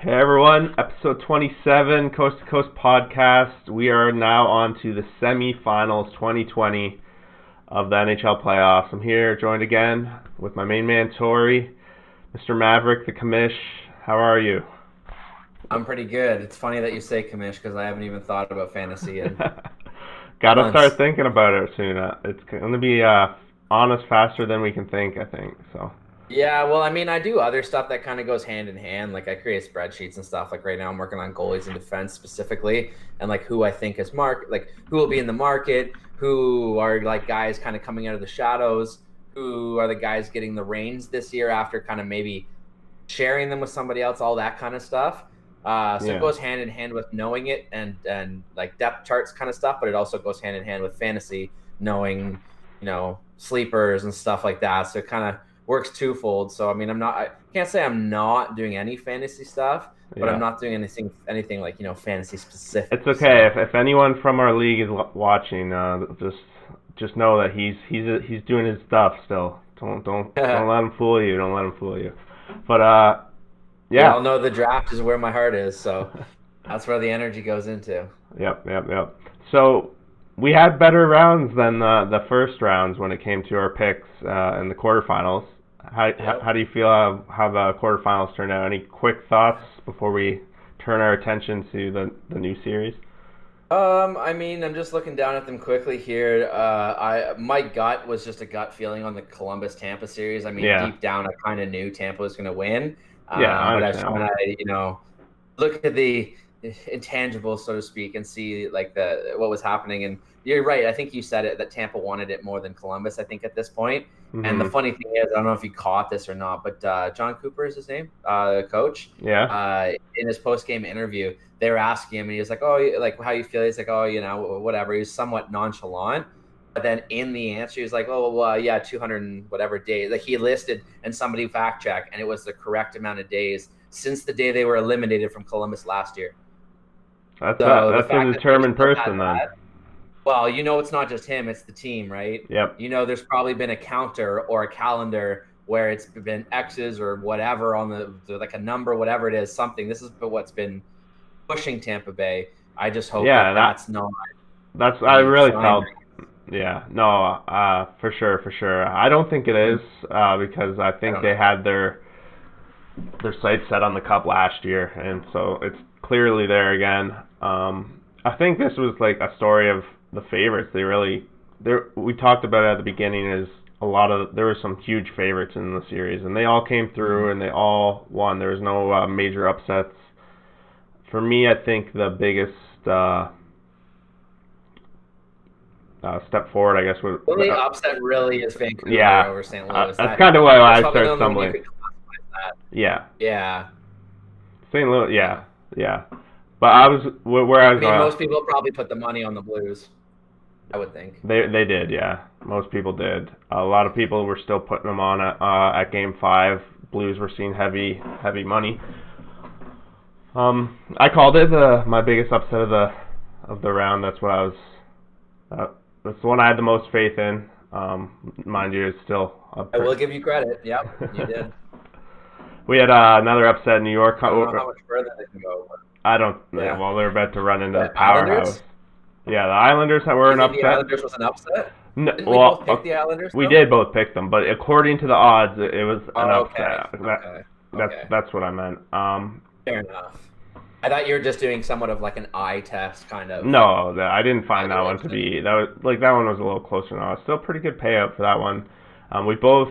Hey everyone, episode 27, Coast to Coast podcast. We are now on to the semifinals 2020 of the NHL playoffs. I'm here joined again with my main man, Torrey, Mr. Maverick, the commish. How are you? I'm pretty good. It's funny that you say commish because I haven't even thought about fantasy in Gotta months. start thinking about it soon. It's going to be on us faster than we can think, I think. So, Yeah, well, I mean, I do other stuff that kind of goes hand in hand. Like I create spreadsheets and stuff. Like right now, I'm working on goalies and defense specifically, and like who I think is like who will be in the market, who are like guys kind of coming out of the shadows, who are the guys getting the reins this year after kind of maybe sharing them with somebody else, all that kind of stuff. So it yeah. goes hand in hand with knowing it and like depth charts kind of stuff, but it also goes hand in hand with fantasy, knowing, sleepers and stuff like that. So it kind of works twofold. So I mean, I can't say I'm not doing any fantasy stuff, but I'm Yeah. not doing anything like, fantasy specific. It's okay So if anyone from our league is watching. Just know that he's doing his stuff still. Don't let him fool you. Don't let him fool you. But we yeah. all know the draft is where my heart is. So that's where the energy goes into. Yep. So we had better rounds than the first rounds when it came to our picks in the quarterfinals. How do you feel how the quarterfinals turned out? Any quick thoughts before we turn our attention to the new series? I mean, I'm just looking down at them quickly here. My gut was just a gut feeling on the Columbus Tampa series. I mean, Yeah. deep down, I kind of knew Tampa was going to win. Yeah, I But I was understand. trying to, look at the intangibles, so to speak, and see like what was happening. And you're right. I think you said it that Tampa wanted it more than Columbus. I think at this point. And the Mhm. funny thing is, I don't know if you caught this or not, but John Cooper is his name, coach. Yeah. In his post game interview, they were asking him, and he was like, "Oh, like how you feel?" He's like, "Oh, whatever." He was somewhat nonchalant, but then in the answer, he was like, "Oh, well, yeah, 200 and whatever days." Like he listed, and somebody fact checked, and it was the correct amount of days since the day they were eliminated from Columbus last year. So the That's a fact that they determined still had person then. that, well, it's not just him; it's the team, right? Yep. There's probably been a counter or a calendar where it's been X's or whatever on like a number, whatever it is, something. This is what's been pushing Tampa Bay. I just hope Yeah, that that's not that's I the really primary. felt. Yeah, no, for sure. I don't think it is because I I think don't they know. had their sights set on the cup last year, and so it's clearly there again. I think this was like a story of the favorites. We talked about it at the beginning is there were some huge favorites in the series, and they all came through and they all won. There was no major upsets. For me, I think the biggest step forward, I guess, would The only upset really is Vancouver yeah, over St. Louis. that's kind of why That's I probably the started only one you stumbling. could classify as that. Yeah, Yeah, St. Louis. yeah. Yeah. But I was where I I was mean, most people probably put the money on the Blues, I would think. They did, yeah. Most people did. A lot of people were still putting them on at Game 5. Blues were seeing heavy money. I called it my biggest upset of the round. That's what I was. That's the one I had the most faith in. Mind you, it's still a I will give you credit. Yep, you did. We had another upset in New York. I don't know how much further they can go, but I don't. yeah. Well, they're about to run into the The powerhouse. Islanders? Yeah, the Islanders were You an think the upset. Islanders was an upset? No, Didn't we both well, pick the Islanders we though? did both pick them, but according to the odds, it was an Oh, okay, upset. okay, okay. That's what I meant. Fair enough. I thought you were just doing somewhat of like an eye test kind of No, I didn't find that one to evaluation. be that was like that one was a little closer now. Still pretty good payout for that one. We both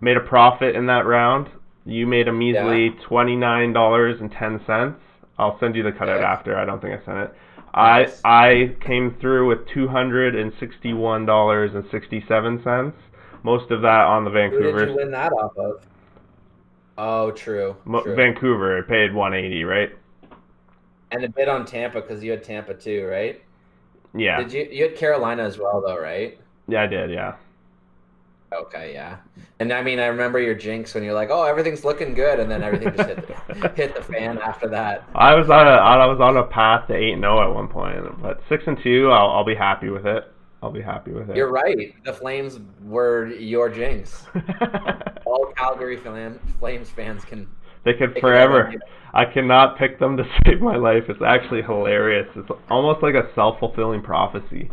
made a profit in that round. You made a Yeah. measly $29.10. I'll send you the cutout Okay. after. I don't think I sent it. Nice. I came through with $261.67. Most of that on the Who did Vancouver. you win that off of? Oh, true, true. Vancouver it paid 180, right? And a bit on Tampa because you had Tampa too, right? Yeah. Did you had Carolina as well though, right? Yeah, I did. Yeah. Okay, yeah. And I mean, I remember your jinx when you're like, "Oh, everything's looking good," and then everything just hit the fan after that. I was on a path to 8-0 at one point, but 6-2, I'll be happy with it. I'll be happy with it. You're right. The Flames were your jinx. All Calgary Flames fans can They could They could forever. end up- I cannot pick them to save my life. It's actually hilarious. It's almost like a self-fulfilling prophecy.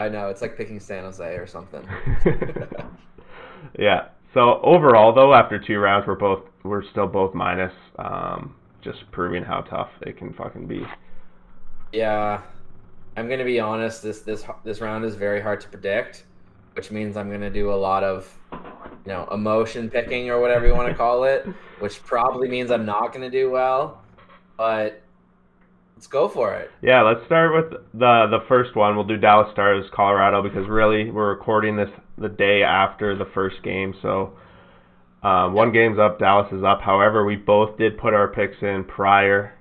I know, it's like picking San Jose or something. Yeah. So overall, though, after 2 rounds, we're still both minus. Just proving how tough it can fucking be. Yeah, I'm gonna be honest. This round is very hard to predict, which means I'm gonna do a lot of, emotion picking or whatever you want to call it, which probably means I'm not gonna do well. But let's go for it. Yeah, let's start with the first one. We'll do Dallas Stars, Colorado, because really we're recording this the day after the first game. So one game's up, Dallas is up. However, we both did put our picks in prior.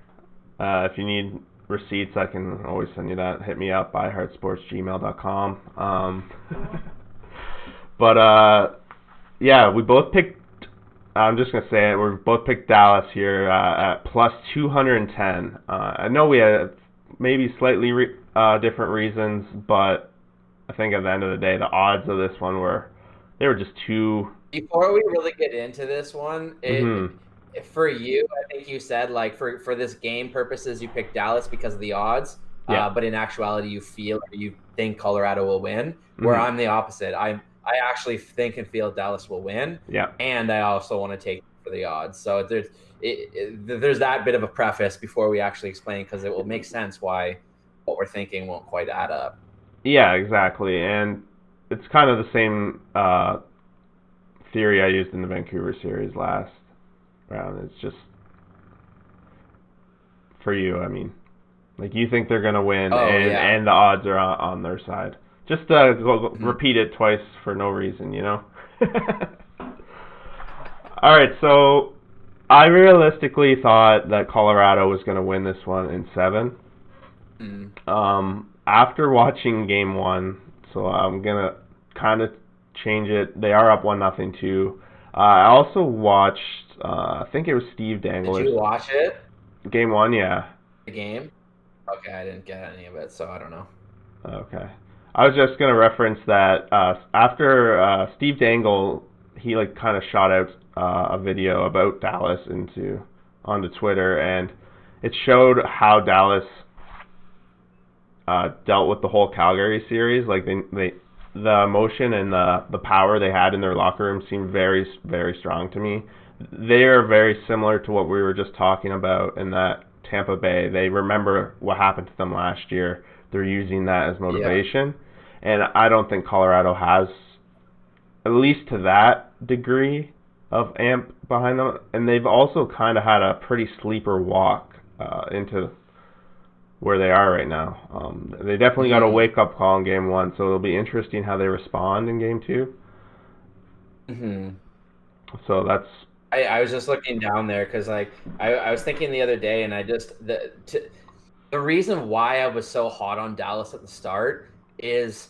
If you need receipts, I can always send you that. Hit me up, iHeartSportsGmail.com. Yeah, we both picked. I'm just gonna say it. We both picked Dallas here at plus 210. I know we had maybe slightly different reasons, but I think at the end of the day, the odds of this one were just too. Before we really get into this one, for you, I think you said like for this game purposes, you picked Dallas because of the odds. Yeah. But in actuality, you think Colorado will win. Where I'm the opposite. I actually think and feel Dallas will win. Yeah. And I also want to take for the odds. So there's that bit of a preface before we actually explain, because it will make sense why what we're thinking won't quite add up. Yeah, exactly. And it's kind of the same theory I used in the Vancouver series last round. It's just for you. I mean, like, you think they're gonna win, and the odds are on their side. Just repeat it twice for no reason, All right, so I realistically thought that Colorado was going to win this one in 7. After watching game 1, so I'm going to kind of change it. They are up 1-0 too. I also watched, I think it was Steve Dangler's. Did you watch it? Game 1, yeah. The game? Okay, I didn't get any of it, so I don't know. Okay. I was just going to reference that after Steve Dangle, he kind of shot out a video about Dallas onto Twitter, and it showed how Dallas dealt with the whole Calgary series. Like, the emotion and the power they had in their locker room seemed very, very strong to me. They are very similar to what we were just talking about in that Tampa Bay. They remember what happened to them last year. They're using that as motivation. Yeah. And I don't think Colorado has, at least to that degree, of amp behind them. And they've also kind of had a pretty sleeper walk into where they are right now. They definitely got a wake-up call in game 1, so it'll be interesting how they respond in game 2. So that's... I was just looking down there because, I was thinking the other day, and the reason why I was so hot on Dallas at the start is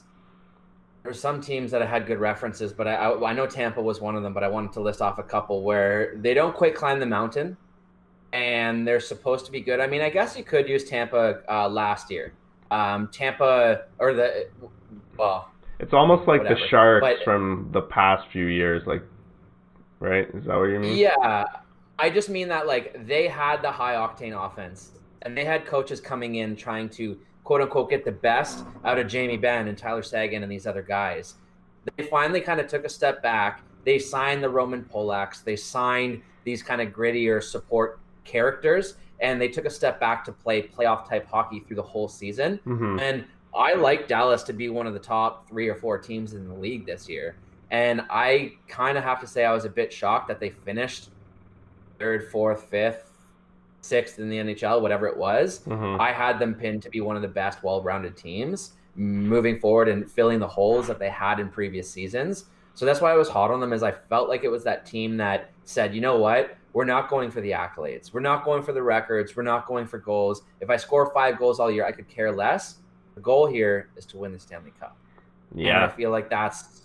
there's some teams that I had good references, but I know Tampa was one of them, but I wanted to list off a couple where they don't quite climb the mountain, and they're supposed to be good. I mean, I guess you could use Tampa last year. Tampa, or it's almost like whatever. The Sharks from the past few years, right? Is that what you mean? Yeah. I just mean that, they had the high-octane offense, and they had coaches coming in trying to, quote-unquote, get the best out of Jamie Benn and Tyler Seguin and these other guys. They finally kind of took a step back. They signed the Roman Polaks. They signed these kind of grittier support characters, and they took a step back to play playoff-type hockey through the whole season. And I like Dallas to be one of the top 3 or 4 teams in the league this year. And I kind of have to say I was a bit shocked that they finished 3rd, 4th, 5th, 6th in the NHL, whatever it was. I had them pinned to be one of the best well-rounded teams moving forward and filling the holes that they had in previous seasons. So that's why I was hot on them, is I felt like it was that team that said, you know what, we're not going for the accolades. We're not going for the records. We're not going for goals. If I score 5 goals all year, I could care less. The goal here is to win the Stanley Cup. Yeah. And I feel like that's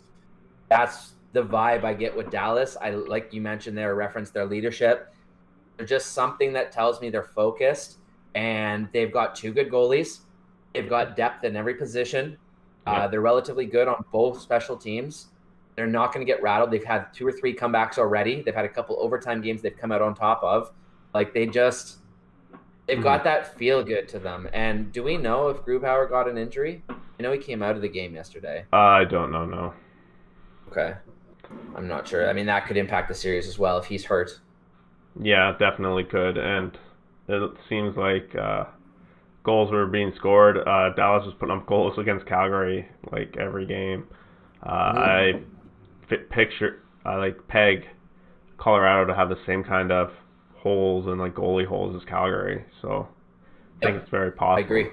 the vibe I get with Dallas. I, like you mentioned there, referenced their leadership. They're just something that tells me they're focused, and they've got 2 good goalies. They've got depth in every position. They're relatively good on both special teams. They're not going to get rattled. They've had 2 or 3 comebacks already. They've had a couple overtime games they've come out on top of. Like they've got that feel good to them. And do we know if Grubauer got an injury? I know he came out of the game yesterday. I don't know, no. Okay. I'm not sure. I mean, that could impact the series as well if he's hurt. Yeah, definitely could. And it seems like goals were being scored. Dallas was putting up goals against Calgary like every game. I peg Colorado to have the same kind of holes and like goalie holes as Calgary. So I think it's very possible. I agree.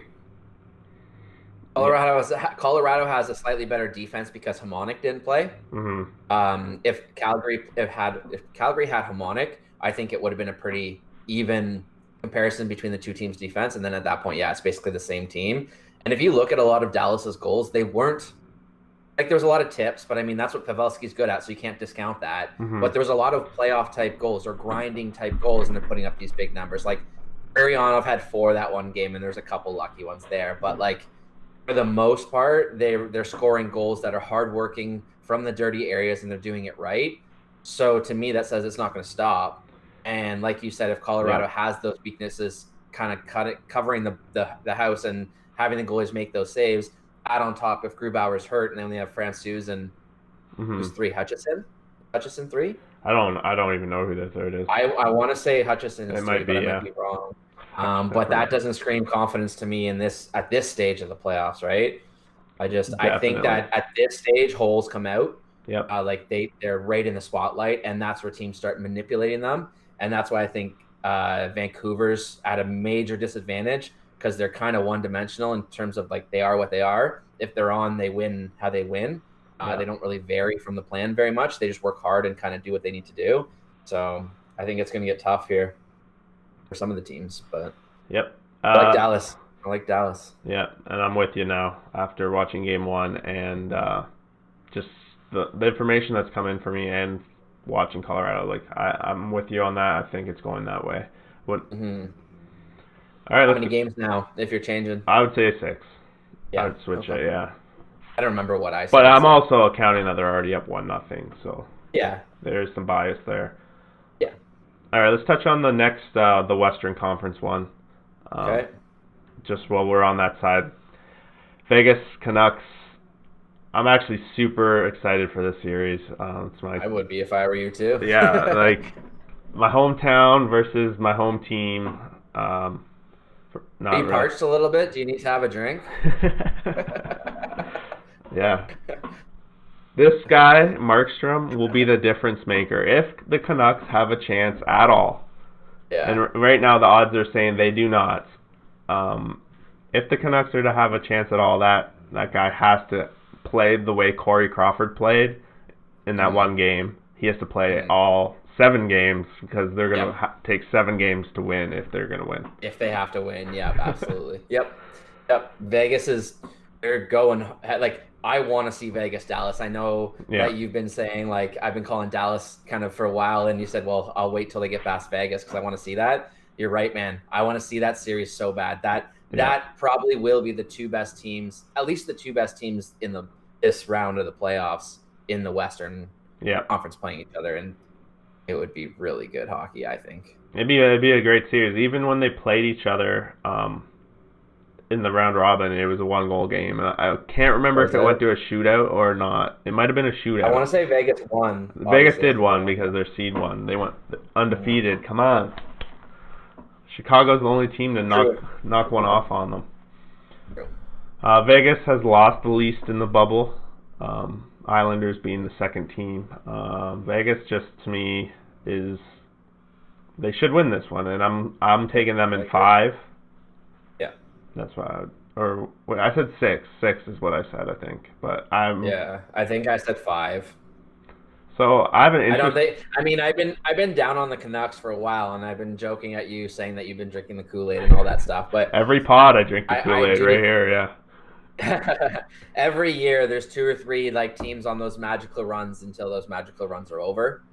Colorado has a slightly better defense because Hamonic didn't play. Mm-hmm. If Calgary had Hamonic, I think it would have been a pretty even comparison between the two teams' defense. And then at that point, yeah, it's basically the same team. And if you look at a lot of Dallas's goals, they weren't like there was a lot of tips, but I mean that's what Pavelski's good at, so you can't discount that. Mm-hmm. But there was a lot of playoff type goals or grinding type goals, and they're putting up these big numbers. Like Arianov had 4 that one game, and there's a couple lucky ones there. But like for the most part, they're scoring goals that are hardworking from the dirty areas, and they're doing it right. So to me, that says it's not going to stop. And like you said, if Colorado has those weaknesses, kind of covering the house and having the goalies make those saves, add on top if Grubauer's hurt, and then we have Francouz and who's 3, Hutchison 3. I don't even know who the third is. I want to say Hutchison is 3, might be, but I might be wrong. But that doesn't scream confidence to me at this stage of the playoffs, right? I think that at this stage, holes come out. Yep. Like they're right in the spotlight, and that's where teams start manipulating them. And that's why I think Vancouver's at a major disadvantage because they're kind of one-dimensional in terms of like they are what they are. If they're on, they win how they win. They don't really vary from the plan very much. They just work hard and kind of do what they need to do. So I think it's going to get tough here for some of the teams. But yep, I like Dallas. Yeah, and I'm with you now after watching Game 1 and just the information that's come in for me and watching Colorado. Like I'm with you on that. I think it's going that way. Mm-hmm. All right. How many games now? If you're changing, I would say 6. Yeah, I would switch it. Yeah. I don't remember what I said. But I'm also accounting that they're already up 1-0. So yeah, there's some bias there. Yeah. All right. Let's touch on the next the Western Conference one. Okay. Just while we're on that side, Vegas Canucks. I'm actually super excited for this series. I would be if I were you too. Yeah, like my hometown versus my home team. Are you parched a little bit? Do you need to have a drink? Yeah. This guy, Markstrom, will be the difference maker if the Canucks have a chance at all. Yeah. And right now the odds are saying they do not. If the Canucks are to have a chance at all, that guy has to play the way Corey Crawford played in that one game. He has to play all 7 games because they're going to take 7 games to win if they're going to win. If they have to win, yeah, absolutely. Yep. Vegas they're going, like, I want to see Vegas Dallas. I know that you've been saying, like, I've been calling Dallas kind of for a while, and you said, well, I'll wait till they get past Vegas because I want to see that. You're right, man. I want to see that series so bad. That probably will be the 2 best teams, at least the 2 best teams in this round of the playoffs in the Western Conference playing each other, and it would be really good hockey, I think. It'd be a great series. Even when they played each other in the round robin, it was a 1-goal game. And I can't remember if it went to a shootout or not. It might have been a shootout. I want to say Vegas won. Vegas did won because their seed won. They went undefeated. Come on. Chicago's the only team to knock one off on them. Vegas has lost the least in the bubble. Islanders being the second team. Vegas just to me is they should win this one, and I'm taking them in 5. Yeah, that's why. I said 6. 6 is what I said, I think. But I think I said 5. So I have an interest. I've been down on the Canucks for a while, and I've been joking at you saying that you've been drinking the Kool-Aid and all that stuff. But every pod I drink the Kool-Aid right here, yeah. Every year there's 2 or 3 like teams on those magical runs until those magical runs are over,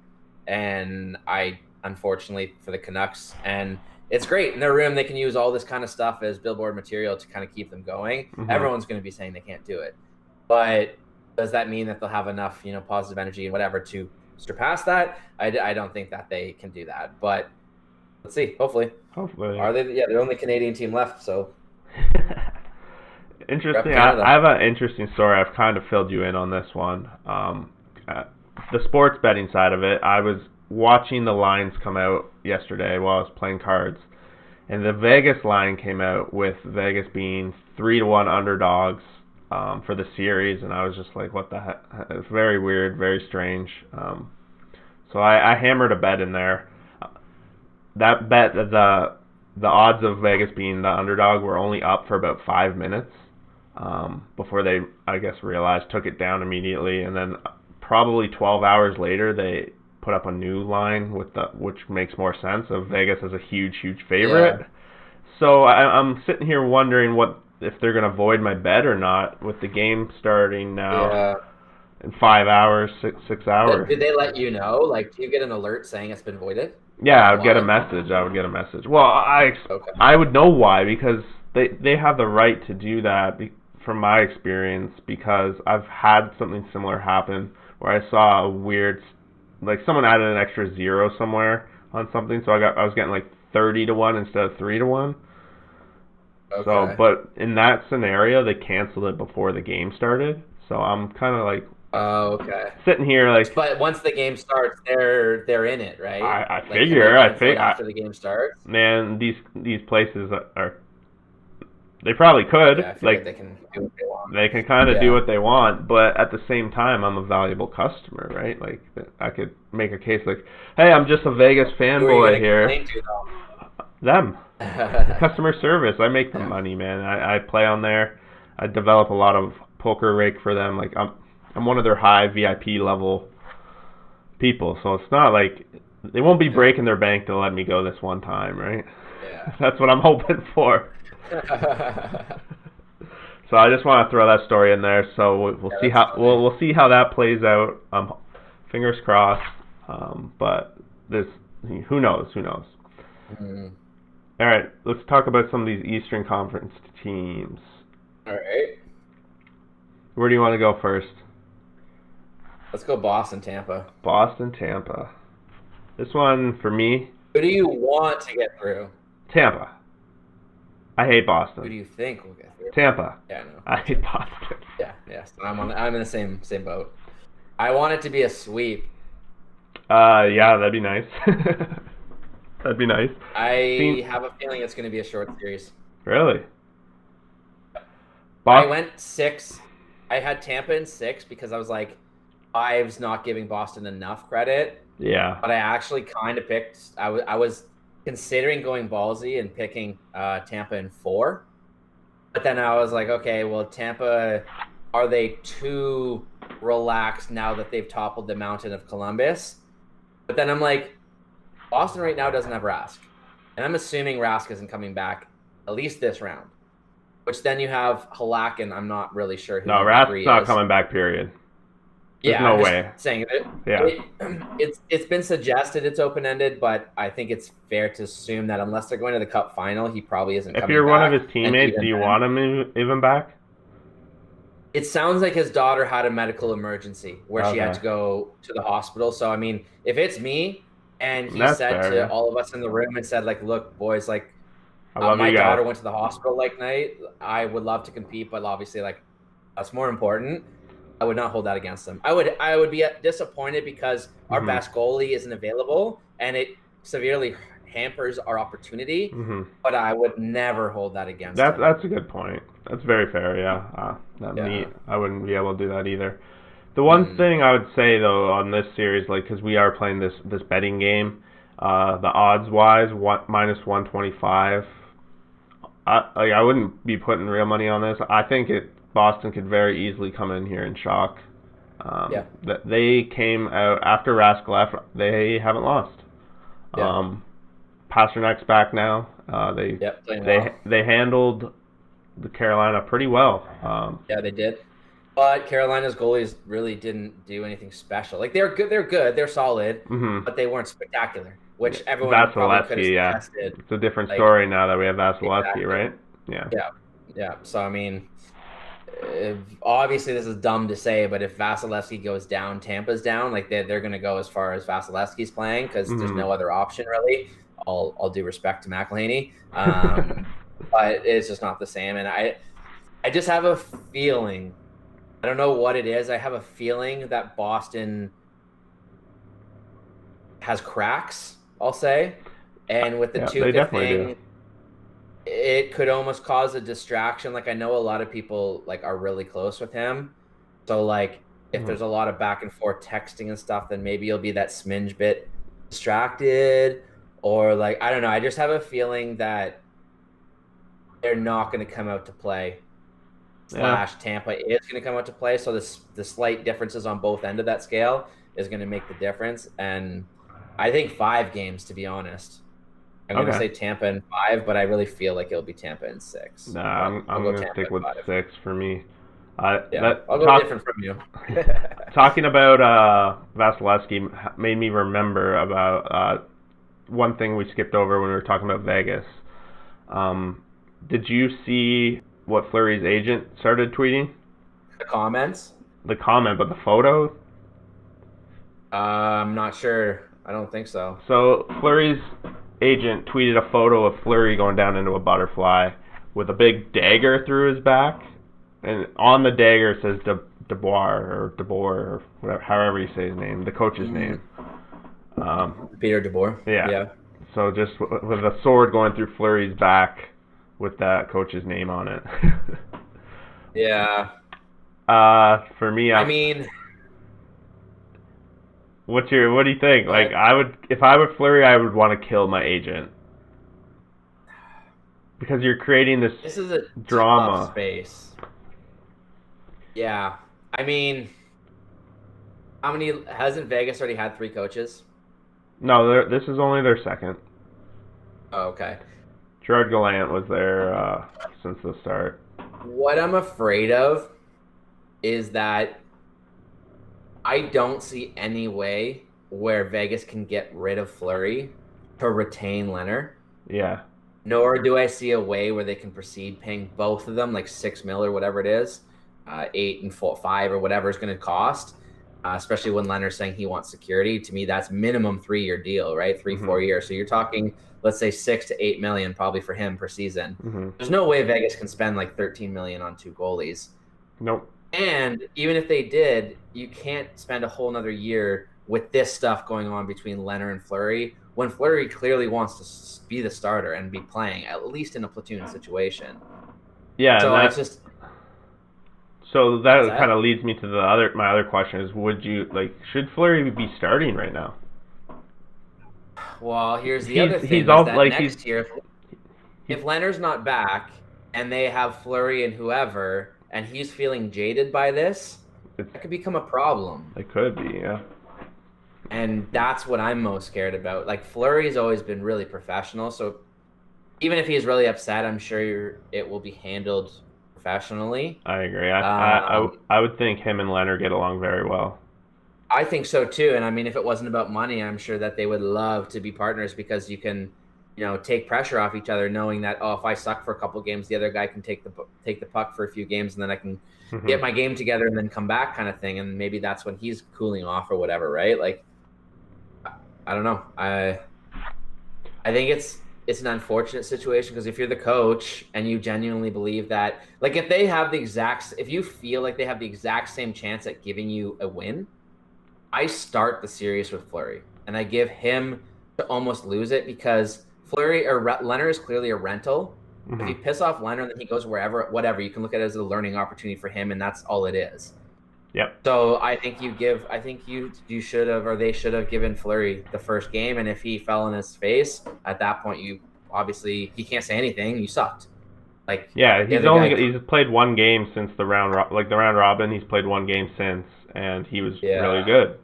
and I unfortunately for the Canucks, and it's great in their room they can use all this kind of stuff as billboard material to kind of keep them going. Mm-hmm. Everyone's going to be saying they can't do it, but Does that mean that they'll have enough, positive energy and whatever to surpass that? I don't think that they can do that, but let's see. Hopefully. Are they? Yeah, they're the only Canadian team left, so. Interesting. I have an interesting story. I've kind of filled you in on this one. The sports betting side of it, I was watching the lines come out yesterday while I was playing cards, and the Vegas line came out with Vegas being 3-1 underdogs for the series, and I was just like, what the heck? It's very weird, very strange. So I hammered a bet in there. That bet, the odds of Vegas being the underdog were only up for about 5 minutes before they, I guess, realized, took it down immediately, and then probably 12 hours later they put up a new line which makes more sense, of Vegas as a huge favorite. Yeah. So I'm sitting here wondering if they're going to void my bet or not with the game starting now in 5 hours, 6 hours. Did they let you know? Like, do you get an alert saying it's been voided? Yeah, I would get a message. Well, I would know why, because they have the right to do that from my experience, because I've had something similar happen where I saw a weird, like someone added an extra 0 somewhere on something, so I was getting like 30-1 instead of 3-1. Okay. So, but in that scenario, they canceled it before the game started. So I'm kind of like, sitting here like. But once the game starts, they're in it, right? I figure after the game starts. Man, these places are. They probably could. Yeah, like they can do what they want. They can kind of do what they want, but at the same time, I'm a valuable customer, right? Like I could make a case like, hey, I'm just a Vegas fanboy here. Them. Customer service. I make the money, man. I play on there. I develop a lot of poker rake for them. Like I'm one of their high VIP level people, so it's not like they won't be breaking their bank to let me go this one time, right? Yeah. That's what I'm hoping for. So I just want to throw that story in there. So we'll see how we'll see how that plays out. Fingers crossed. But who knows? Mm-hmm. All right, let's talk about some of these Eastern Conference teams. All right. Where do you want to go first? Let's go Boston, Tampa. This one for me. Who do you want to get through? Tampa. I hate Boston. Who do you think will get through? Tampa. Yeah, no. I hate Boston. Yeah. So I'm in the same boat. I want it to be a sweep. Yeah, that'd be nice. That'd be nice. I have a feeling it's going to be a short series. Really? I went 6. I had Tampa in 6 because I was like, 5's not giving Boston enough credit. Yeah. But I actually kind of picked. I was considering going ballsy and picking Tampa in 4. But then I was like, okay, well, Tampa, are they too relaxed now that they've toppled the mountain of Columbus? But then I'm like, Boston right now doesn't have Rask. And I'm assuming Rask isn't coming back at least this round. Which then you have Halak, and I'm not really sure who. No, Rask's not coming back, period. There's no way. Saying it's been suggested it's open-ended, but I think it's fair to assume that unless they're going to the Cup final, he probably isn't coming back. If you're one of his teammates, do you want him even back? It sounds like his daughter had a medical emergency where she had to go to the hospital. So, I mean, if it's me and he said to all of us in the room and said, like, look, boys, like, my daughter went to the hospital night. I would love to compete, but obviously, like, that's more important. I would not hold that against them. I would be disappointed because our best goalie isn't available, and it severely hampers our opportunity. But I would never hold that against them. That's a good point. That's very fair. Yeah, neat. I wouldn't be able to do that either. The one thing I would say though on this series, like, because we are playing this betting game, the odds wise, minus 125. I wouldn't be putting real money on this. I think Boston could very easily come in here and shock. They came out after Rask left. They haven't lost. Pasternak's back now. They handled the Carolina pretty well. Yeah, they did. But Carolina's goalies really didn't do anything special. Like, they're good. They're solid, but they weren't spectacular. Which everyone probably could have suggested. It's a different story now that we have Vasilevsky, right? Yeah. So I mean, Obviously this is dumb to say, but if Vasilevsky goes down, Tampa's down. Like they're going to go as far as Vasilevsky's playing because there's no other option really. I'll do respect to McElhaney, but it's just not the same. And I just have a feeling. I don't know what it is. I have a feeling that Boston has cracks, I'll say. And with the Tuukka thing, it could almost cause a distraction. Like I know a lot of people like are really close with him. So like if there's a lot of back and forth texting and stuff, then maybe you'll be that smidge bit distracted. Or like, I don't know. I just have a feeling that they're not going to come out to play. Tampa is going to come out to play. So the slight differences on both ends of that scale is going to make the difference. And I think 5 games, to be honest. I'm going to say Tampa in 5, but I really feel like it'll be Tampa in 6. Nah, I'm going to stick with 6 for me. I'll go different from you. Talking about Vasilevsky made me remember about one thing we skipped over when we were talking about Vegas. Did you see what Fleury's agent started tweeting? The comments? The comment, but the photo? I'm not sure. I don't think so. So Fleury's agent tweeted a photo of Fleury going down into a butterfly with a big dagger through his back, and on the dagger it says DeBoer or whatever, however you say his name, the coach's name. Peter DeBoer. Yeah. So just with a sword going through Fleury's back with that coach's name on it. Yeah. For me, I mean, what do you think? Like, if I were Fleury, I would want to kill my agent because you're creating this is a drama tough space. Yeah, I mean, hasn't Vegas already had 3 coaches? No, this is only their second. Oh, okay. Gerard Gallant was there since the start. What I'm afraid of is that I don't see any way where Vegas can get rid of Fleury to retain Lehner. Yeah. Nor do I see a way where they can proceed paying both of them like $6 million or whatever it is, 8 and 5 or whatever it's going to cost. Especially when Lehner's saying he wants security. To me, that's minimum 3-year deal, right? 3-4 years. So you're talking, let's say, $6 to $8 million probably for him per season. There's no way Vegas can spend like $13 million on 2 goalies. Nope. And even if they did, you can't spend a whole nother year with this stuff going on between Lehner and Fleury when Fleury clearly wants to be the starter and be playing at least in a platoon situation. Yeah. So it's just. So that kind of leads me to my other question is, should Fleury be starting right now? Well, here's the other thing. Next year, if Lehner's not back and they have Fleury and whoever, and he's feeling jaded by this, that could become a problem. It could be, yeah. And that's what I'm most scared about. Like, Fleury's always been really professional, so even if he's really upset, I'm sure it will be handled professionally. I agree. I would think him and Lehner get along very well. I think so too. And I mean, if it wasn't about money, I'm sure that they would love to be partners because you can, take pressure off each other, knowing that if I suck for a couple games, the other guy can take the puck for a few games, and then I can get my game together and then come back, kind of thing. And maybe that's when he's cooling off or whatever, right? Like, I don't know. I think it's an unfortunate situation because if you're the coach and you genuinely believe that, like, if you feel like they have the exact same chance at giving you a win, I start the series with Fleury and I give him to almost lose it because Lehner is clearly a rental. If you piss off Lehner, then he goes wherever, whatever. You can look at it as a learning opportunity for him, and that's all it is. Yep. So I think you should have, or they should have given Fleury the first game, and if he fell in his face, at that point, he can't say anything. You sucked. Like, yeah, he's played 1 game since the round robin. He's played 1 game since, and he was really good.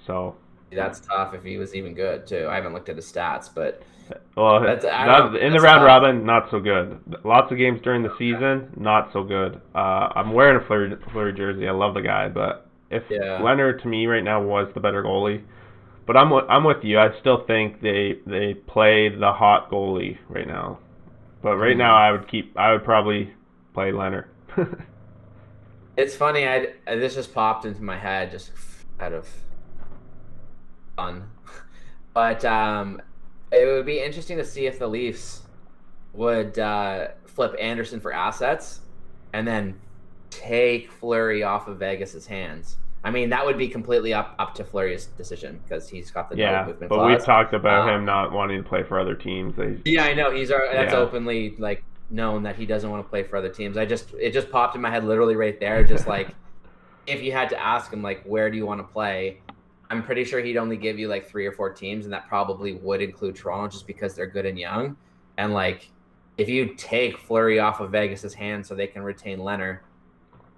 So that's tough if he was even good too. I haven't looked at his stats, but in the round robin, not so good. Lots of games during the season, not so good. I'm wearing a Fleury jersey. I love the guy, but if Lehner to me right now was the better goalie. But I'm with you. I still think they play the hot goalie right now. But right now I would probably play Lehner. It's funny. This just popped into my head just out of fun, but it would be interesting to see if the Leafs would flip Anderson for assets and then take Fleury off of Vegas's hands. I mean, that would be completely up to Fleury's decision because he's got the no movement but clause. we've talked about him not wanting to play for other teams. Yeah, I know that's openly like known that he doesn't want to play for other teams. It just popped in my head literally right there. Just like if you had to ask him like where do you want to play, I'm pretty sure he'd only give you like 3 or 4 teams, and that probably would include Toronto just because they're good and young. And like if you take Fleury off of Vegas's hands so they can retain Lehner,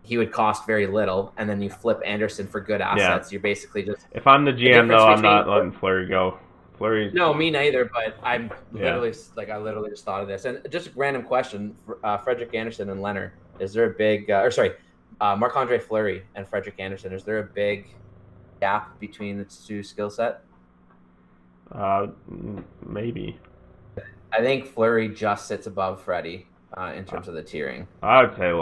he would cost very little, and then you flip Anderson for good assets. You're basically just. If I'm the GM, though, I'm not letting Fleury go. Fleury's. No, me neither. But I'm literally I literally just thought of this, and just a random question: Frederik Andersen and Lehner. Is there a big? Marc-Andre Fleury and Frederik Andersen. Is there a big gap between the two skill set? Maybe. I think Fleury just sits above Freddie in terms of the tiering. I would say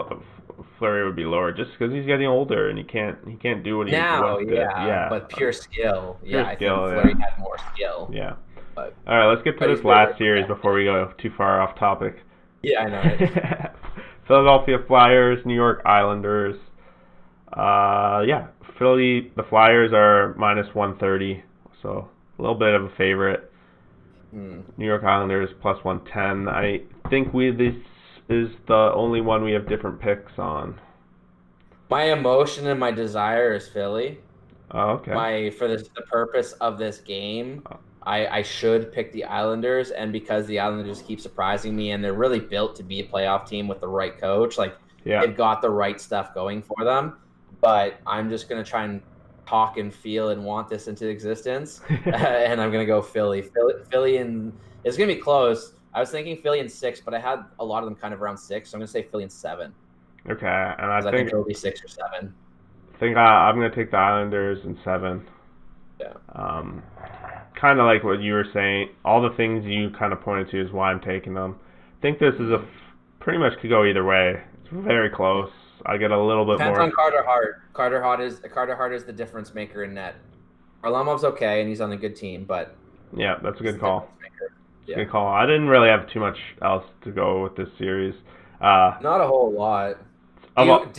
Fleury would be lower just because he's getting older and he can't do what he wants to. Yeah, but pure skill. I think Fleury had more skill. Yeah. But, all right, let's get to this last series before we go too far off topic. Yeah, I know. Right? Philadelphia Flyers, New York Islanders. Philly. The Flyers are minus 130, so a little bit of a favorite. New York Islanders plus 110. I think this is the only one we have different picks on. My emotion and my desire is Philly. Oh, okay. For the purpose of this game, I should pick the Islanders, and because the Islanders keep surprising me, and they're really built to be a playoff team with the right coach, they've got the right stuff going for them. But I'm just gonna try and talk and feel and want this into existence, and I'm gonna go Philly. Philly, and it's gonna be close. I was thinking Philly in 6, but I had a lot of them kind of around 6, so I'm gonna say Philly in 7. Okay, and I think it'll be 6 or 7. I think I'm gonna take the Islanders in 7. Yeah. Kind of like what you were saying. All the things you kind of pointed to is why I'm taking them. I think this is pretty much could go either way. It's very close. I get a little bit Depends more. on Carter Hart. Carter Hart is the difference maker in net. Varlamov's okay, and he's on a good team, but yeah, that's a good call. Yeah. Good call. I didn't really have too much else to go with this series. Not a whole lot. Who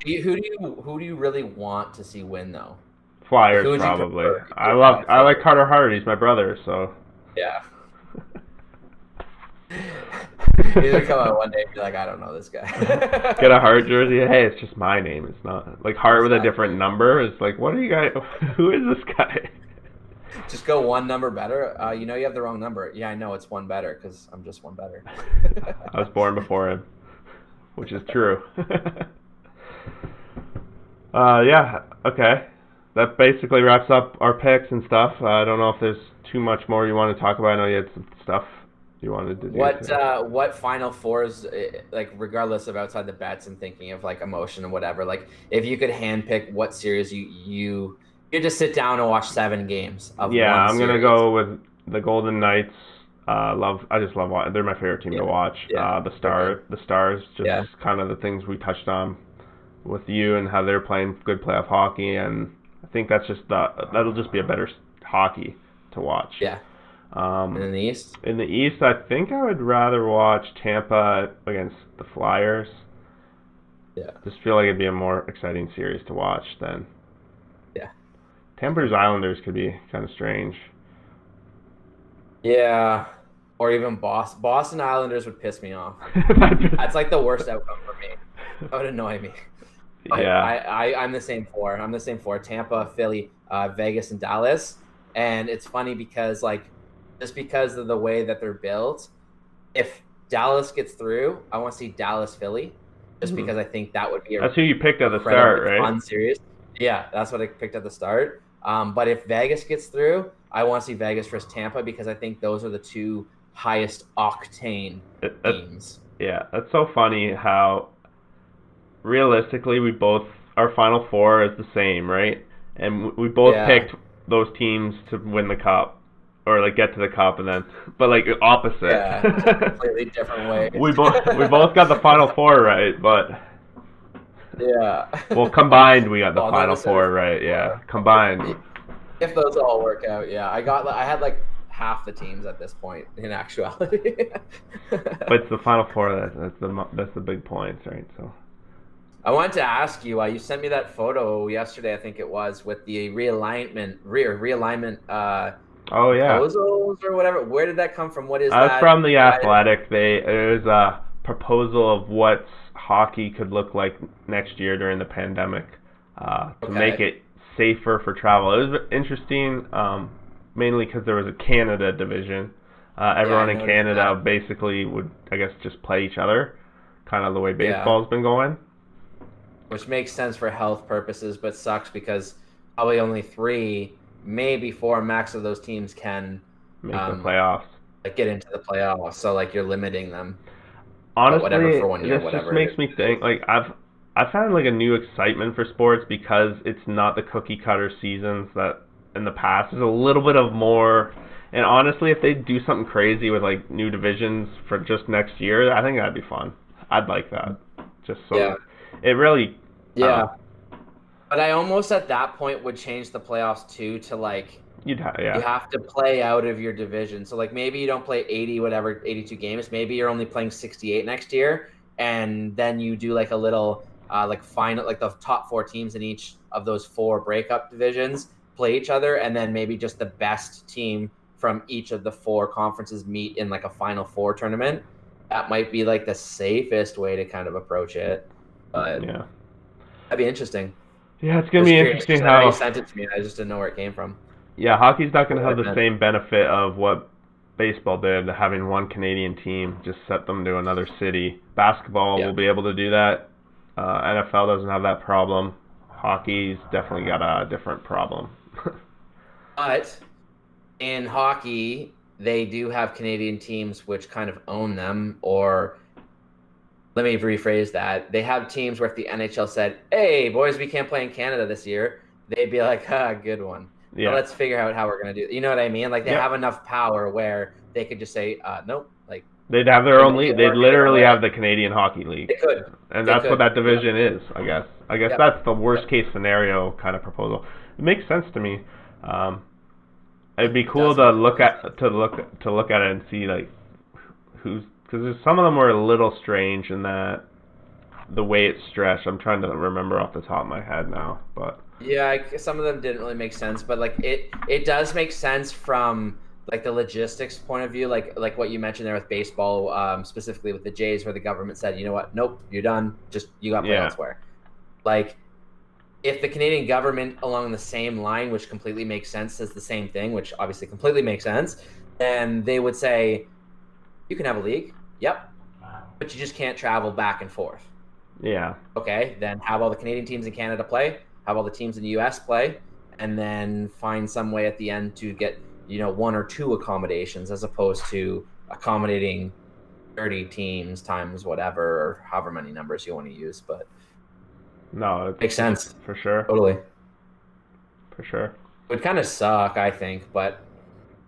do you really want to see win though? Flyers probably. I like Carter Hart. He's my brother, so. Yeah. He's gonna come out one day and be like, I don't know this guy. Get a Hart jersey. Hey, it's just my name. It's not like Hart with a different number. It's like, what are you guys? Who is this guy? Just go one number better. You have the wrong number. Yeah, I know it's one better because I'm just one better. I was born before him, which is true. Okay. That basically wraps up our picks and stuff. I don't know if there's too much more you want to talk about. I know you had some stuff you wanted to do. What Final Fours, like regardless of outside the bets and thinking of like emotion and whatever, like if you could handpick what series you just sit down and watch 7 games of I'm gonna go with the Golden Knights. I just love watching. They're my favorite team to watch. The Stars, just kind of the things we touched on with you and how they're playing good playoff hockey, and I think that'll just be a better hockey to watch. Yeah. And in the East? In the East, I think I would rather watch Tampa against the Flyers. Yeah. Just feel like it'd be a more exciting series to watch than. Yeah. Tampa's Islanders could be kind of strange. Yeah. Or even Boston Islanders would piss me off. That's like the worst outcome for me. That would annoy me. Yeah. I'm the same four. I'm the same four. Tampa, Philly, Vegas, and Dallas. And it's funny because just because of the way that they're built, if Dallas gets through, I want to see Dallas, Philly, just because I think that would be that's who you picked at the start, right? Fun series. Yeah, that's what I picked at the start. But if Vegas gets through, I want to see Vegas versus Tampa because I think those are the two highest octane teams. Yeah, that's so funny how realistically our Final Four is the same, right? And we both picked those teams to win the cup or get to the cup, and then but opposite. Yeah, completely different way. we both got the Final Four right, but Yeah. Well, combined, we got the Well, not Final necessarily Four, the Final right? Yeah, Four. combined. If those all work out, yeah. I had like half the teams at this point in actuality. But it's the Final Four that's the big points, right? So. I wanted to ask you, you sent me that photo yesterday, I think it was, with the realignment Oh yeah. proposals or whatever. Where did that come from? What is That's that? from the Athletic. It was a proposal of what hockey could look like next year during the pandemic, to make Okay. it safer for travel. It was interesting, mainly because there was a Canada division. Yeah, I Everyone in noticed Canada that. basically would, I guess, just play each other, kind of the way Yeah, baseball's been going. which makes sense for health purposes, but sucks because probably only three, maybe four max of those teams can Make the um playoffs. like get into the playoffs. So like you're limiting them, but whatever Honestly, for 1 year, this just whatever it is. makes me think like I found like a new excitement for sports because it's not the cookie cutter seasons that in the past. There's a little bit of more, and honestly, if they do something crazy with like new divisions for just next year, I think that'd be fun. I'd like that. Just so Yeah, it really, I don't yeah. know. But I almost at that point would change the playoffs too to like you Yeah, have to play out of your division. So like maybe you don't play 80 whatever 82 games. Maybe you're only playing 68 next year and then you do like a little like final like the top four teams in each of those four breakup divisions play each other and then maybe just the best team from each of the four conferences meet in like a final four tournament. That might be like the safest way to kind of approach it. But yeah, that'd be interesting. yeah. It's gonna Just be curious interesting because I know you how. sent it to me and I just didn't know where it came from. Yeah, hockey's not going Or to what have it the meant. same benefit of what baseball did, having one Canadian team just set them to another city. Basketball Yeah. will be able to do that. NFL doesn't have that problem. Hockey's definitely got a different problem. But in hockey, they do have Canadian teams which kind of own them. Or let me rephrase that. They have teams where if the NHL said, hey, boys, we can't play in Canada this year, they'd be like, good one. So Yeah. let's figure out how we're going to do it. You know what I mean? Like they Yep. have enough power where they could just say, nope, like They'd have their we own make league. it They'd work a different literally way. have the Canadian Hockey League. They could. And They that's what could. that division is, I guess. I guess Yep. that's the worst Yep. case scenario kind of proposal. It makes sense to me. Um, it'd be It cool does to make look sense. at it and see like who's, because some of them were a little strange in that the way it's stretched. I'm trying to remember off the top of my head now, but Yeah, some of them didn't really make sense, but like it does make sense from like the logistics point of view, like what you mentioned there with baseball, specifically with the Jays, where the government said, you know what, nope, you're done, just you got to play yeah, elsewhere. Like if the Canadian government along the same line, which completely makes sense, says the same thing, which obviously completely makes sense, then they would say you can have a league, yep, but you just can't travel back and forth. yeah, Okay, then have all the Canadian teams in Canada play, have all the teams in the US play, and then find some way at the end to get, one or two accommodations as opposed to accommodating 30 teams times whatever or however many numbers you want to use. But no, makes sense. for sure, Totally. for sure. It would kind of suck, I think, but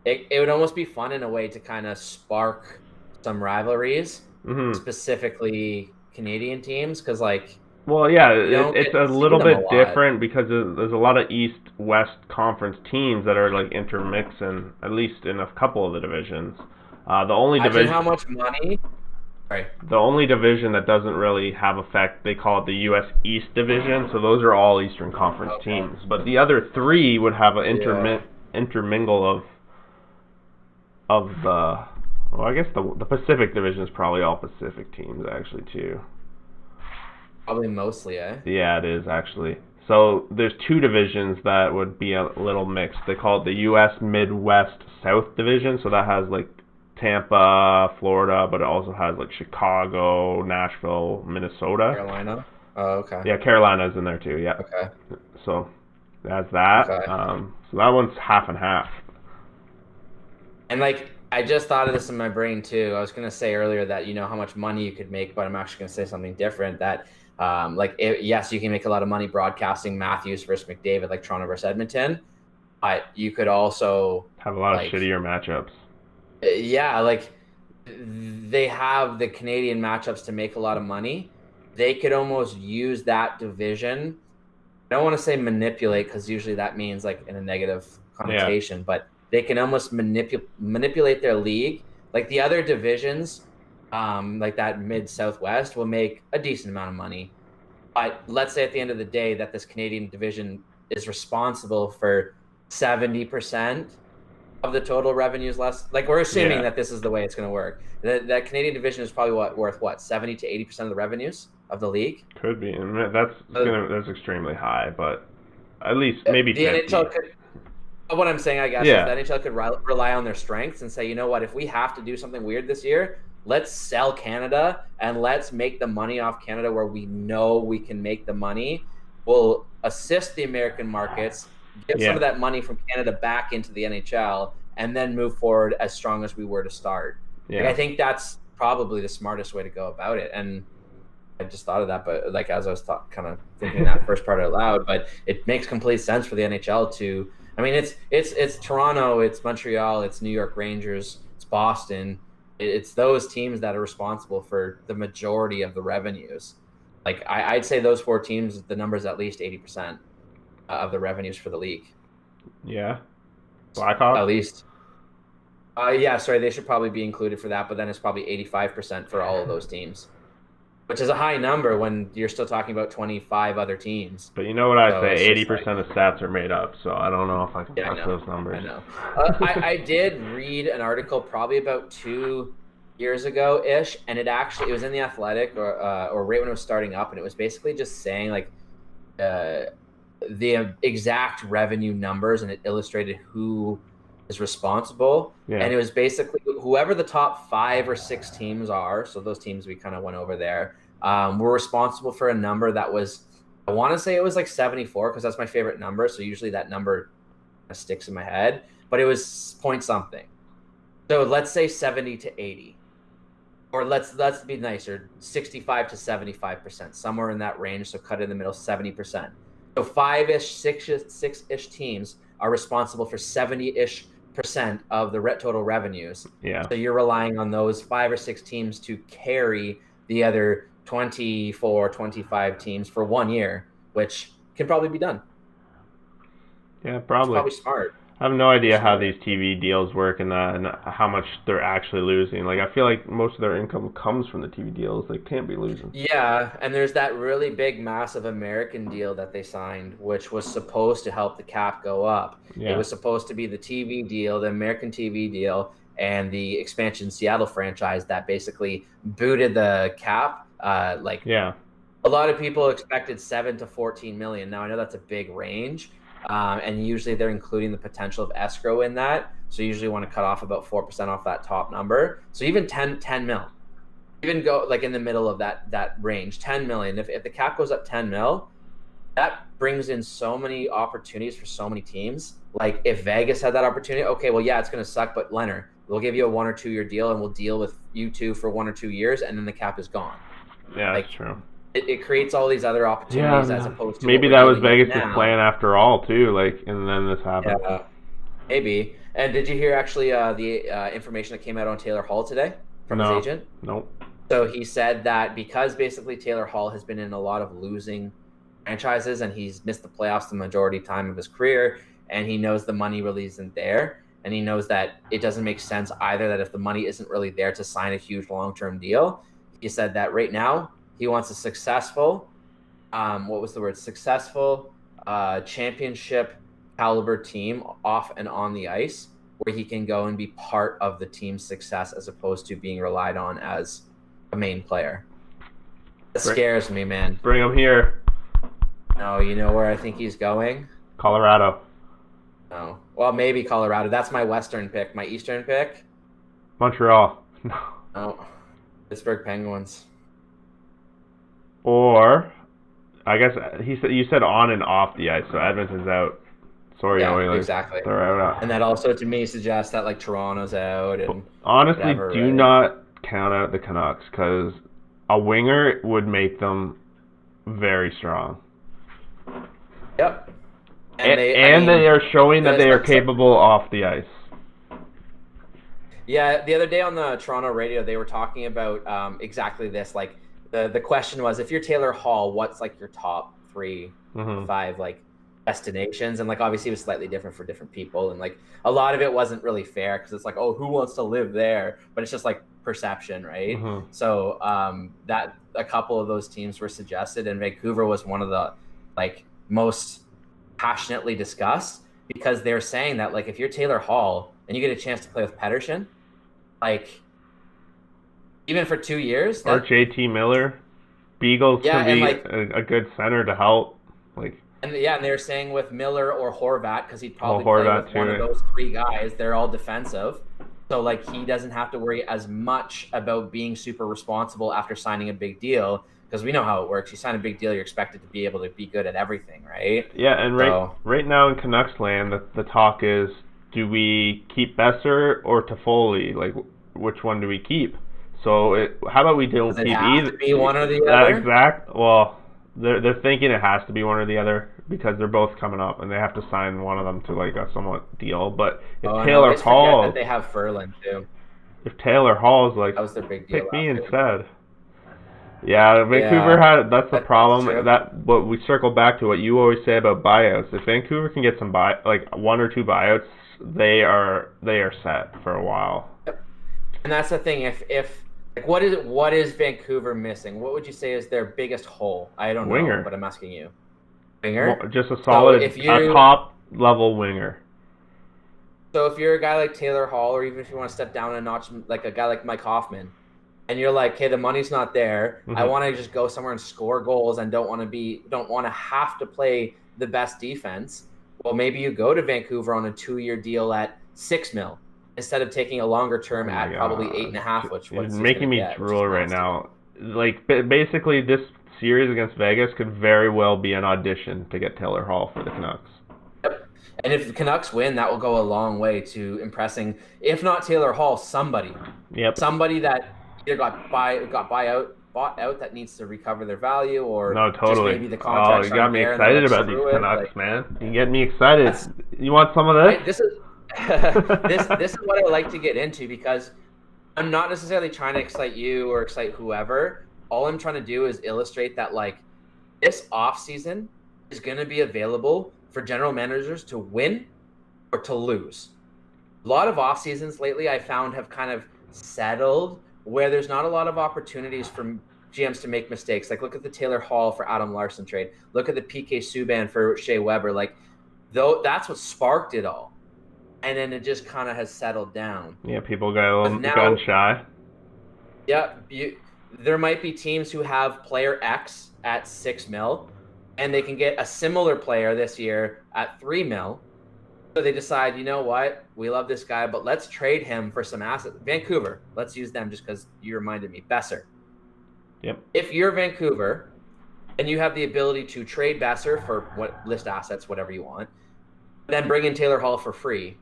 it would almost be fun in a way to kind of spark some rivalries, Mhm. specifically Canadian teams, because like Well, yeah, you don't it's get a to see little them a bit lot. different because there's a lot of East-West conference teams that are like intermixing, at least in a couple of the divisions. The only Imagine division, how much money. Sorry. the only division that doesn't really have effect, they call it the U.S. East Division. So those are all Eastern Conference Okay. teams. But the other three would have an Yeah. intermingle of the. Well, I guess the Pacific Division is probably all Pacific teams actually too. Probably mostly, eh? Yeah, it is actually. So there's two divisions that would be a little mixed. They call it the U.S. Midwest South Division. So that has like Tampa, Florida, but it also has like Chicago, Nashville, Minnesota. Carolina. Oh, okay. Yeah, Carolina's in there too. Yeah. Okay. So that's that. Okay. So that one's half and half. And like I just thought of this in my brain too. I was gonna say earlier that you know how much money you could make, but I'm actually gonna say something different. That yes, you can make a lot of money broadcasting Matthews versus McDavid, like Toronto versus Edmonton. But you could also Have a lot of like shittier matchups. yeah, like they have the Canadian matchups to make a lot of money. they could almost use that division. I don't want to say manipulate, because usually that means like in a negative connotation, but they can almost manipulate their league. Like the other divisions, like that mid-southwest, will make a decent amount of money. But let's say at the end of the day that this Canadian division is responsible for 70% of the total revenues less. Like we're assuming that this is the way it's going to work. That Canadian division is probably worth 70 to 80% of the revenues of the league. Could be, and that's extremely high, but at least maybe the 50. NHL could. What I'm saying, I guess, is the NHL could rely on their strengths and say, you know what, if we have to do something weird this year, let's sell Canada and let's make the money off Canada where we know we can make the money. We'll assist the American markets, get some of that money from Canada back into the NHL, and then move forward as strong as we were to start. Like, I think that's probably the smartest way to go about it. And I just thought of that, but like as I was kind of thinking that first part out loud, but it makes complete sense for the NHL to. I mean, it's Toronto, it's Montreal, it's New York Rangers, it's Boston. It's those teams that are responsible for the majority of the revenues. Like I'd say those 4 teams, the number is at least 80% of the revenues for the league. Yeah, Blackhawks at least. They should probably be included for that, but then it's probably 85% for all of those teams, which is a high number when you're still talking about 25 other teams. But you know what I say, 80% of stats are made up, so I don't know if I can trust those numbers. I know. I did read an article probably about 2 years ago-ish, and it was in The Athletic or right when it was starting up, and it was basically just saying like the exact revenue numbers, and it illustrated who is responsible. And it was basically whoever the top 5 or 6 teams are, so those teams we kind of went over there, were responsible for a number that was, I want to say it was like 74, because that's my favorite number, so usually that number sticks in my head, but it was point something. So let's say 70 to 80, or let's be nicer, 65 to 75%, somewhere in that range, so cut in the middle, 70%. So 5-ish, 6-ish teams are responsible for 70-ish % of the total revenues. So you're relying on those 5 or 6 teams to carry the other 24, 25 teams for 1 year, which can probably be done. Yeah, probably. It's probably smart. I have no idea how these TV deals work and how much they're actually losing. Like, I feel like most of their income comes from the TV deals. They can't be losing. Yeah, and there's that really big, massive American deal that they signed, which was supposed to help the cap go up. It was supposed to be the TV deal, the American TV deal, and the expansion Seattle franchise that basically booted the cap. A lot of people expected 7 to 14 million. Now, I know that's a big range. And usually they're including the potential of escrow in that. So you usually want to cut off about 4% off that top number. So even 10 mil, even go like in the middle of that range, 10 million. If the cap goes up 10 mil, that brings in so many opportunities for so many teams. Like if Vegas had that opportunity, okay, well, yeah, it's going to suck, but Lehner, we'll give you a 1 or 2 year deal and we'll deal with you two for 1 or 2 years. And then the cap is gone. Yeah, that's true. It creates all these other opportunities as opposed to maybe that was Vegas' plan after all too. Like, and then this happened. Yeah, maybe. And did you hear actually the information that came out on Taylor Hall today from his agent? Nope. So he said that because basically Taylor Hall has been in a lot of losing franchises and he's missed the playoffs the majority time of his career, and he knows the money really isn't there, and he knows that it doesn't make sense either that if the money isn't really there to sign a huge long-term deal. He said that right now he wants a successful, championship caliber team off and on the ice where he can go and be part of the team's success as opposed to being relied on as a main player. That scares me, man. Bring him here. No, you know where I think he's going? Colorado. No. Well, maybe Colorado. That's my Western pick. My Eastern pick? Montreal. No. Pittsburgh Penguins. Or, I guess you said on and off the ice, so Edmonton's out. Sorry, Oilers. Exactly. They're out. And that also to me suggests that like Toronto's out. And honestly, whatever, do not count out the Canucks because a winger would make them very strong. Yep. And they are showing that they are capable off the ice. Yeah, the other day on the Toronto radio, they were talking about exactly this. Like, the question was, if you're Taylor Hall, what's like your top 3 or 5 like destinations? And like obviously it was slightly different for different people, and like a lot of it wasn't really fair because it's like, oh, who wants to live there? But it's just like perception, right? So that a couple of those teams were suggested, and Vancouver was one of the like most passionately discussed, because they're saying that like if you're Taylor Hall and you get a chance to play with Pettersson, like even for 2 years, or JT Miller, Beagle's Yeah, can and be like a good center to help. Like, and they were saying with Miller or Horvat, because he'd probably play Horvat with one too. of those 3 guys. They're all defensive, so like he doesn't have to worry as much about being super responsible after signing a big deal, because we know how it works. You sign a big deal, you're expected to be able to be good at everything, right? Yeah, and right now in Canucks land, the talk is, do we keep Besser or Toffoli? Like, which one do we keep? So how about we don't Does it keep have either? to be one or the other? Well, they're thinking it has to be one or the other because they're both coming up and they have to sign one of them to like a somewhat deal. But if Taylor Hall, that they have Ferland too. If Taylor Hall's like, that was their big deal. Pick me instead. Yeah, Vancouver that's the problem. But we circle back to what you always say about buyouts. If Vancouver can get some like 1 or 2 buyouts, they are set for a while. Yep. And that's the thing. If like what is Vancouver missing? What would you say is their biggest hole? I don't know, but I'm asking you. Winger? Well, just a solid, a top level winger. So if you're a guy like Taylor Hall, or even if you want to step down a notch, like a guy like Mike Hoffman, and you're like, hey, the money's not there. I want to just go somewhere and score goals and don't want to have to play the best defense. Well, maybe you go to Vancouver on a 2-year deal at $6 million instead of taking a longer term at probably 8.5, which is making me drool right now. Like basically, this series against Vegas could very well be an audition to get Taylor Hall for the Canucks. Yep. And if the Canucks win, that will go a long way to impressing, if not Taylor Hall, somebody. Yep. Somebody that either bought out that needs to recover their value, or just maybe the contracts you got me excited about these Canucks, man. You get me excited. You want some of this? This is this is what I like to get into, because I'm not necessarily trying to excite you or excite whoever. All I'm trying to do is illustrate that like this offseason is going to be available for general managers to win or to lose. A lot of off seasons lately I found have kind of settled where there's not a lot of opportunities for GMs to make mistakes. Like look at the Taylor Hall for Adam Larson trade. Look at the PK Subban for Shea Weber. Like that's what sparked it all. And then it just kind of has settled down. Yeah, people got a little gun shy. Yeah, there might be teams who have player X at $6 million, and they can get a similar player this year at $3 million. So they decide, you know what, we love this guy, but let's trade him for some assets. Vancouver, let's use them just because you reminded me. Besser. Yep. If you're Vancouver and you have the ability to trade Besser for list assets, whatever you want, then bring in Taylor Hall for free,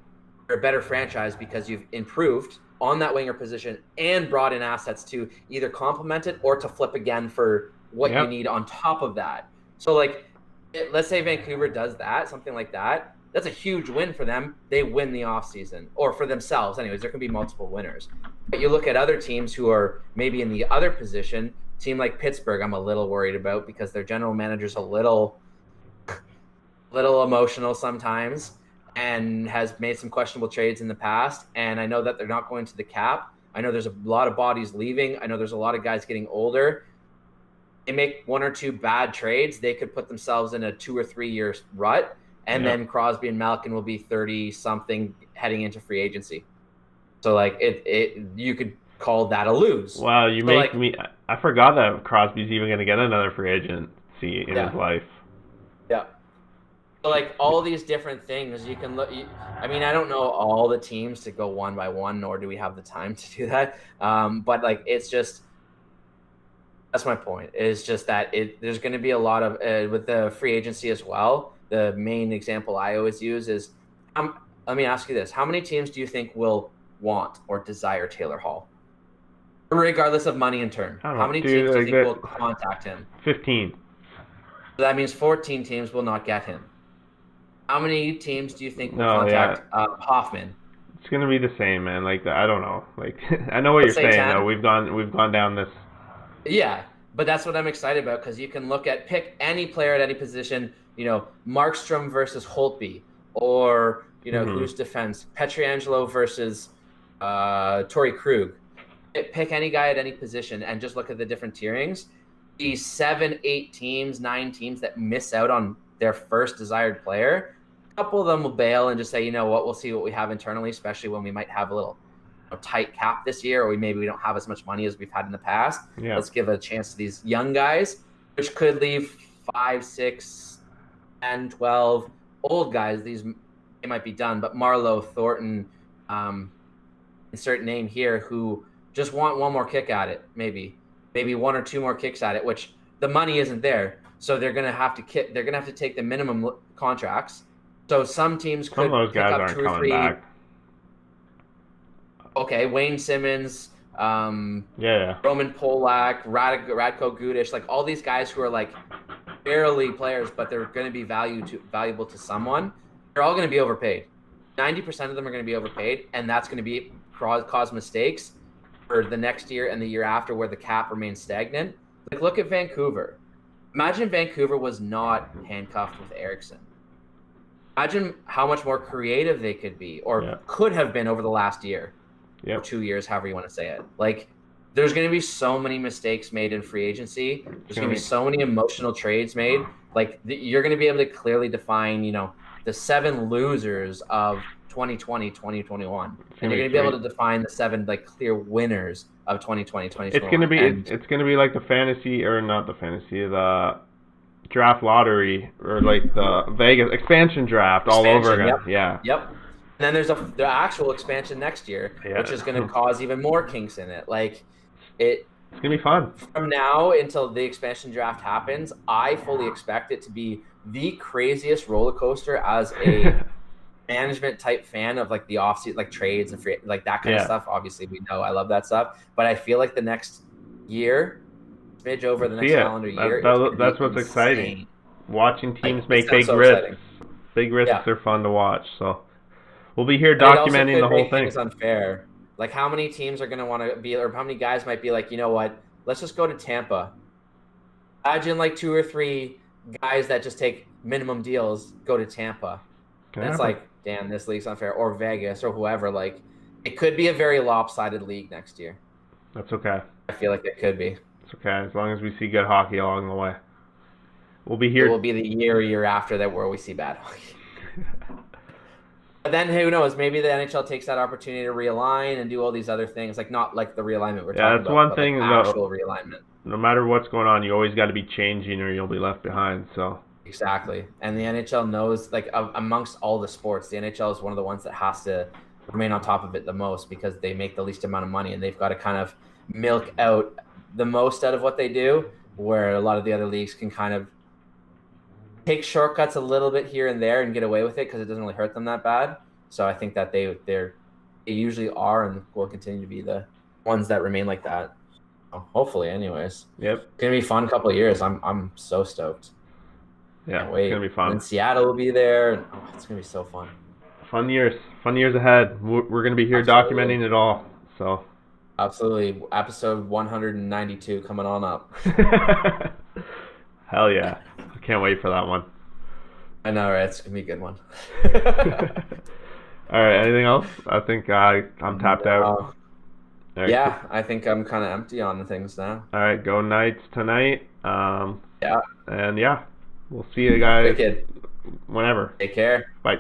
you're a better franchise because you've improved on that winger position and brought in assets to either complement it or to flip again for what you need on top of that. So like, let's say Vancouver does that, something like that. That's a huge win for them. They win the offseason, or for themselves. Anyways, there can be multiple winners. But you look at other teams who are maybe in the other position, team like Pittsburgh, I'm a little worried about because their general manager's a little emotional sometimes and has made some questionable trades in the past. And I know that they're not going to the cap. I know there's a lot of bodies leaving. I know there's a lot of guys getting older. They make 1 or 2 bad trades, they could put themselves in a 2 or 3 year rut. And then Crosby and Malkin will be 30-something heading into free agency. So, like, you could call that a lose. Wow, I forgot that Crosby's even going to get another free agency in his life. Yeah. So, like, all these different things, you can look. I mean, I don't know all the teams to go one by one, nor do we have the time to do that. But, like, it's just – that's my point. It's just that there's going to be a lot of with the free agency as well. The main example I always use is, let me ask you this. How many teams do you think will want or desire Taylor Hall? Regardless of money and term. How many teams do you think will contact him? 15. So that means 14 teams will not get him. How many teams do you think will contact Hoffman? It's going to be the same, man. Like, I don't know. Like, I know what you're saying, though. We've gone down this. Yeah. But that's what I'm excited about, because you can pick any player at any position, Markstrom versus Holtby, or, who's defense, Pietrangelo versus Torrey Krug. Pick any guy at any position and just look at the different tierings. These 7, 8 teams, 9 teams that miss out on their first desired player, a couple of them will bail and just say, you know what, we'll see what we have internally, especially when we might have a little tight cap this year, or maybe we don't have as much money as we've had in the past. Yeah. Let's give a chance to these young guys, which could leave 5, 6, 10, 12 old guys. They might be done, but Marleau, Thornton, insert name here, who just want one more kick at it, maybe 1 or 2 more kicks at it, which the money isn't there, so they're gonna have to take the minimum contracts. So some teams could some of those guys pick up aren't 2 or coming 3. back. Okay, Wayne Simmons, Roman Polak, Radko Gudic, like all these guys who are like barely players, but they're going to be valuable to someone. They're all going to be overpaid. 90% of them are going to be overpaid, and that's going to cause mistakes for the next year and the year after, where the cap remains stagnant. Like, look at Vancouver. Imagine Vancouver was not handcuffed with Eriksson. Imagine how much more creative they could be, or could have been over the last year. Or 2 years, however you want to say it. Like, there's going to be so many mistakes made in free agency. There's going to be so many emotional trades made. Like, you're going to be able to clearly define, the 7 losers of 2020, 2021. And you're going to be able to define the 7 like clear winners of 2020, 2021. It's going to be like the draft lottery, or like the Vegas expansion draft all over again. Yep. And then there's the actual expansion next year, which is going to cause even more kinks in it. Like, it's going to be fun. From now until the expansion draft happens, I fully expect it to be the craziest roller coaster as a management type fan of like the offseason, like trades and free, like that kind of stuff. Obviously, we know I love that stuff, but I feel like the next year, smidge over the next calendar year, that's what's exciting. Watching teams make big risks. Exciting. Big risks are fun to watch. So. We'll be here documenting the whole thing. It's unfair. Like, how many teams are going to want to be, or how many guys might be like, you know what, let's just go to Tampa. Imagine like 2 or 3 guys that just take minimum deals go to Tampa. It's like, damn, this league's unfair. Or Vegas or whoever. Like, it could be a very lopsided league next year. That's okay. I feel like it could be. It's okay, as long as we see good hockey along the way. We'll be here. It will be the year after that where we see bad hockey. But then who knows? Maybe the NHL takes that opportunity to realign and do all these other things, like not like the realignment we're talking about. That's one thing. Like actual realignment. No matter what's going on, you always got to be changing, or you'll be left behind. So exactly, and the NHL knows, like amongst all the sports, the NHL is one of the ones that has to remain on top of it the most, because they make the least amount of money, and they've got to kind of milk out the most out of what they do, where a lot of the other leagues can kind of take shortcuts a little bit here and there and get away with it because it doesn't really hurt them that bad. So I think that they usually are and will continue to be the ones that remain like that. Hopefully, anyways. Yep. It's gonna be a fun couple of years. I'm so stoked. Yeah, can't wait. It's gonna be fun. And Seattle will be there. And, it's gonna be so fun. Fun years ahead. We're gonna be here documenting it all. So. Absolutely. Episode 192 coming on up. Hell yeah. I can't wait for that one. I know, right? It's going to be a good one. All right. Anything else? I think I'm tapped out. Right. Yeah, I think I'm kind of empty on the things now. All right. Go Knights tonight. Yeah. And yeah, we'll see you guys Wicked. whenever. Take care. Bye.